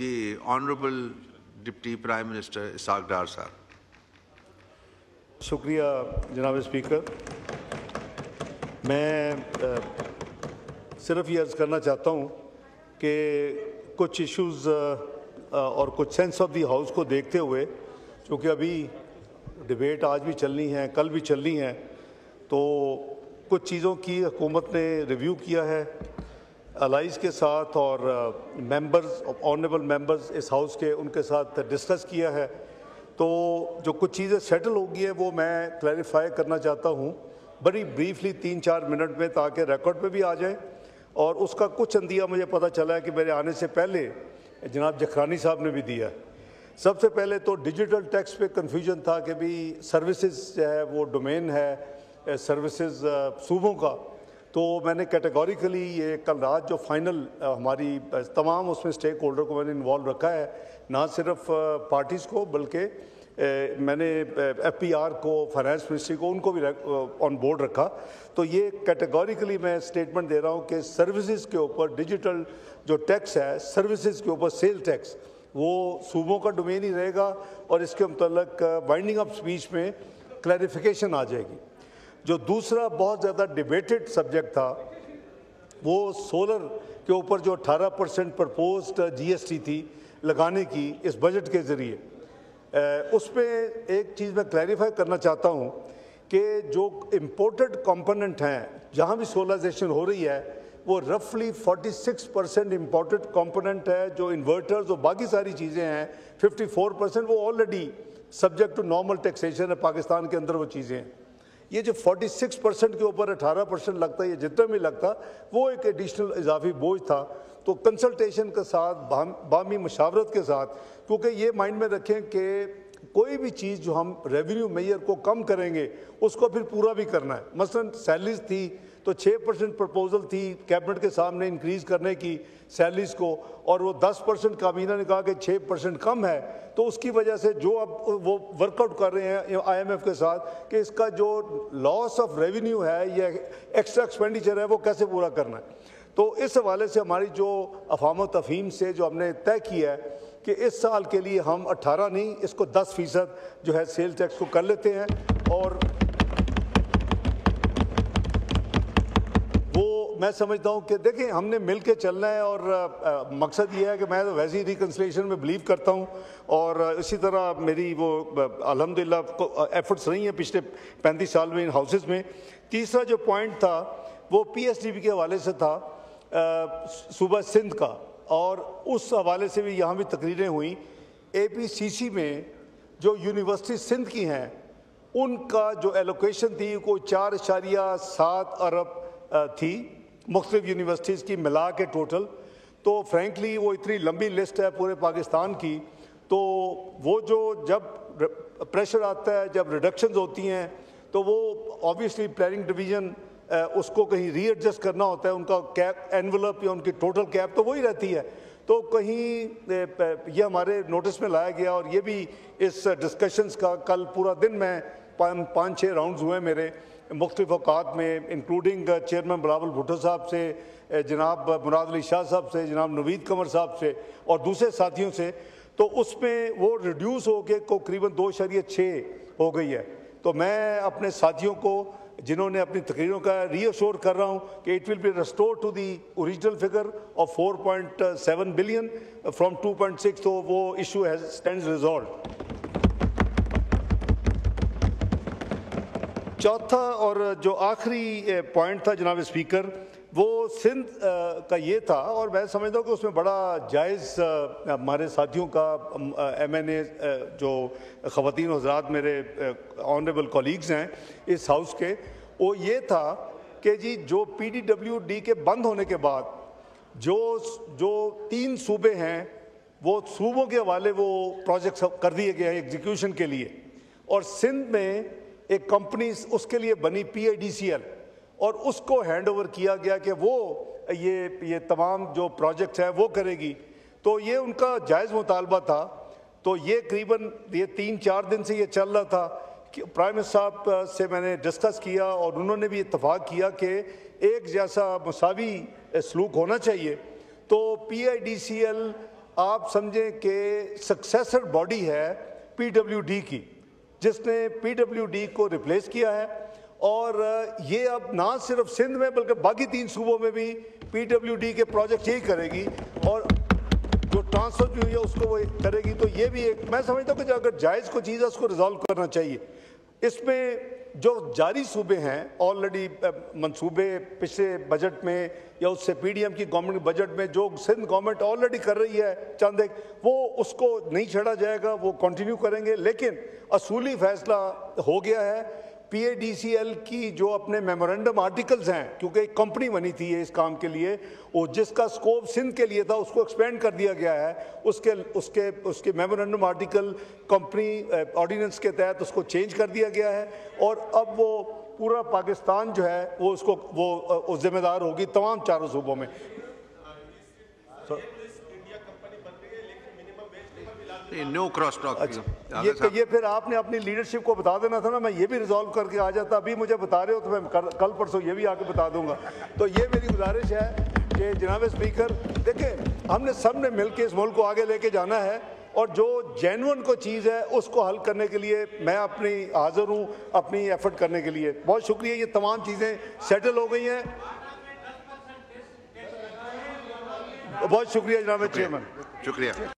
جی honourable deputy prime minister Ishaq Dar صاحب۔ شکریہ جناب اسپیکر۔ میں صرف یہ عرض کرنا چاہتا ہوں کہ کچھ ایشوز اور کچھ سینس آف دی ہاؤس کو دیکھتے ہوئے، چونکہ ابھی ڈیبیٹ آج بھی چلنی ہے، کل بھی چلنی ہے، تو کچھ چیزوں کی حکومت نے ریویو کیا ہے الائز کے ساتھ، اور ممبرز آنریبل ممبرز اس ہاؤس کے ان کے ساتھ ڈسکس کیا ہے۔ تو جو کچھ چیزیں سیٹل ہو گئی ہیں وہ میں کلیریفائی کرنا چاہتا ہوں بڑی بریفلی 3-4 منٹ میں، تاکہ ریکارڈ پہ بھی آ جائے۔ اور اس کا کچھ اندیہ مجھے پتہ چلا ہے کہ میرے آنے سے پہلے جناب جکھرانی صاحب نے بھی دیا ہے۔ سب سے پہلے تو ڈیجیٹل ٹیکس پہ کنفیوژن تھا کہ بھی سروسز جو ہے وہ ڈومین ہے سروسز صوبوں کا، تو میں نے کیٹیگوریکلی یہ کل رات جو فائنل ہماری تمام اس میں اسٹیک ہولڈر کو میں نے انوالو رکھا ہے، نہ صرف پارٹیز کو بلکہ میں نے ایف پی آر کو، فائنانس منسٹری کو، ان کو بھی آن بورڈ رکھا۔ تو یہ کیٹیگوریکلی میں اسٹیٹمنٹ دے رہا ہوں کہ سروسز کے اوپر ڈیجیٹل جو ٹیکس ہے، سروسز کے اوپر سیل ٹیکس، وہ صوبوں کا ڈومین ہی رہے گا، اور اس کے متعلق بائنڈنگ اپ اسپیچ میں کلیریفیکیشن آ جائے گی۔ جو دوسرا بہت زیادہ ڈیبیٹڈ سبجیکٹ تھا وہ سولر کے اوپر جو 18% پرپوزڈ جی ایس ٹی تھی لگانے کی اس بجٹ کے ذریعے، اس پہ ایک چیز میں کلیریفائی کرنا چاہتا ہوں کہ جو امپورٹڈ کمپوننٹ ہیں جہاں بھی سولرائزیشن ہو رہی ہے، وہ رفلی 46% امپورٹڈ کمپوننٹ ہے، جو انورٹرز اور باقی ساری چیزیں ہیں 54% وہ already subject to normal taxation ہے پاکستان کے اندر وہ چیزیں ہیں۔ یہ جو 46% کے اوپر 18% لگتا ہے، یہ جتنا بھی لگتا وہ ایک ایڈیشنل اضافی بوجھ تھا۔ تو کنسلٹیشن کے ساتھ، باہمی مشاورت کے ساتھ، کیونکہ یہ مائنڈ میں رکھیں کہ کوئی بھی چیز جو ہم ریونیو میئر کو کم کریں گے اس کو پھر پورا بھی کرنا ہے۔ مثلا سیلریز تھی تو 6% پرپوزل تھی کیبنٹ کے سامنے انکریز کرنے کی سیلریز کو، اور وہ 10% کابینہ نے کہا کہ 6% کم ہے، تو اس کی وجہ سے جو اب وہ ورک آؤٹ کر رہے ہیں آئی ایم ایف کے ساتھ کہ اس کا جو لاس آف ریونیو ہے یا ایکسٹرا ایکسپینڈیچر ہے وہ کیسے پورا کرنا ہے۔ تو اس حوالے سے ہماری جو افہام و تفہیم سے جو ہم نے طے کیا ہے کہ اس سال کے لیے ہم 18 نہیں، اس کو 10% جو ہے سیل ٹیکس کو کر لیتے ہیں، اور وہ میں سمجھتا ہوں کہ دیکھیں ہم نے مل کے چلنا ہے، اور مقصد یہ ہے کہ میں تو ویسے ہی ریکنسلیشن میں بلیو کرتا ہوں، اور اسی طرح میری وہ الحمدللہ ایفرٹس رہی ہیں پچھلے 35 سال میں ان ہاؤسز میں۔ تیسرا جو پوائنٹ تھا وہ پی ایس ڈی بی کے حوالے سے تھا صوبہ سندھ کا، اور اس حوالے سے بھی یہاں بھی تقریریں ہوئیں۔ اے پی سی سی میں جو یونیورسٹی سندھ کی ہیں ان کا جو ایلوکیشن تھی کوئی 4.7 ارب تھی مختلف یونیورسٹیز کی ملا کے ٹوٹل۔ تو فرینکلی وہ اتنی لمبی لسٹ ہے پورے پاکستان کی، تو وہ جو جب پریشر آتا ہے، جب ریڈکشنز ہوتی ہیں، تو وہ آبویسلی پلاننگ ڈویژن اس کو کہیں ری ایڈجسٹ کرنا ہوتا ہے، ان کا کیپ اینولپ یا ان کی ٹوٹل کیپ تو وہی رہتی ہے۔ تو کہیں یہ ہمارے نوٹس میں لایا گیا، اور یہ بھی اس ڈسکشنز کا کل پورا دن میں 5-6 راؤنڈز ہوئے میرے مختلف اوقات میں، انکلوڈنگ چیئرمین بلاول بھٹو صاحب سے، جناب مراد علی شاہ صاحب سے، جناب نوید قمر صاحب سے اور دوسرے ساتھیوں سے۔ تو اس میں وہ ریڈیوس ہو کے تقریباً 2.6 ہو گئی ہے۔ تو میں اپنے ساتھیوں کو جنہوں نے اپنی تقریروں کا ری ایشور کر رہا ہوں کہ it will be restore to the original figure of 4.7 billion from 2.6، تو وہ ایشو اسٹینڈز ریزالوڈ۔ چوتھا اور جو آخری پوائنٹ تھا جناب اسپیکر، وہ سندھ کا یہ تھا، اور میں سمجھتا ہوں کہ اس میں بڑا جائز ہمارے ساتھیوں کا ایم این اے جو خواتین و حضرات میرے آنریبل کولیگز ہیں اس ہاؤس کے، وہ یہ تھا کہ جی جو پی ڈی ڈبلیو ڈی کے بند ہونے کے بعد جو 3 صوبے ہیں وہ صوبوں کے حوالے وہ پروجیکٹس کر دیے گئے ہیں ایگزیکیوشن کے لیے، اور سندھ میں ایک کمپنی اس کے لیے بنی پی آئی ڈی سی ایل، اور اس کو ہینڈ اوور کیا گیا کہ وہ یہ تمام جو پروجیکٹس ہیں وہ کرے گی۔ تو یہ ان کا جائز مطالبہ تھا، تو یہ قریباً یہ 3-4 دن سے یہ چل رہا تھا کہ پرائم منسٹر صاحب سے میں نے ڈسکس کیا، اور انہوں نے بھی اتفاق کیا کہ ایک جیسا مساوی سلوک ہونا چاہیے۔ تو پی آئی ڈی سی ایل آپ سمجھیں کہ سکسیسر باڈی ہے PWD کی, جس نے PWD کو ریپلیس کیا ہے, اور یہ اب نہ صرف سندھ میں بلکہ باقی 3 صوبوں میں بھی PWD کے پروجیکٹ یہی کرے گی, اور جو ٹرانسفر جو ہے اس کو وہ کرے گی. تو یہ بھی ایک میں سمجھتا ہوں کہ اگر جائز کو چیز ہے اس کو ریزالو کرنا چاہیے. اس میں جو جاری صوبے ہیں آلریڈی منصوبے پچھلے بجٹ میں یا اس سے PDM کی گورنمنٹ بجٹ میں جو سندھ گورنمنٹ آلریڈی کر رہی ہے چند ایک, وہ اس کو نہیں چھڑا جائے گا, وہ کنٹینیو کریں گے. لیکن اصولی فیصلہ ہو گیا ہے PADCL کی جو اپنے میمورنڈم آرٹیکلز ہیں, کیونکہ ایک کمپنی بنی تھی اس کام کے لیے, وہ جس کا سکوپ سندھ کے لیے تھا اس کو ایکسپینڈ کر دیا گیا ہے. اس کے میمورنڈم آرٹیکل کمپنی آرڈیننس کے تحت اس کو چینج کر دیا گیا ہے, اور اب وہ پورا پاکستان جو ہے وہ اس کو وہ ذمہ دار ہوگی تمام 4 صوبوں میں. نو کراس ٹاک. یہ پھر آپ نے اپنی لیڈرشپ کو بتا دینا تھا نا, میں یہ بھی ریزالو کر کے آ جاتا. ابھی مجھے بتا رہے ہو تو میں کل پرسوں یہ بھی آ کے بتا دوں گا. تو یہ میری گزارش ہے کہ جناب اسپیکر دیکھیں, ہم نے سب نے مل کے اس ملک کو آگے لے کے جانا ہے, اور جو جینون کو چیز ہے اس کو حل کرنے کے لیے میں اپنی حاضر ہوں اپنی ایفرٹ کرنے کے لیے. بہت شکریہ. یہ تمام چیزیں سیٹل ہو گئی ہیں. بہت شکریہ جناب چیئرمین. شکریہ.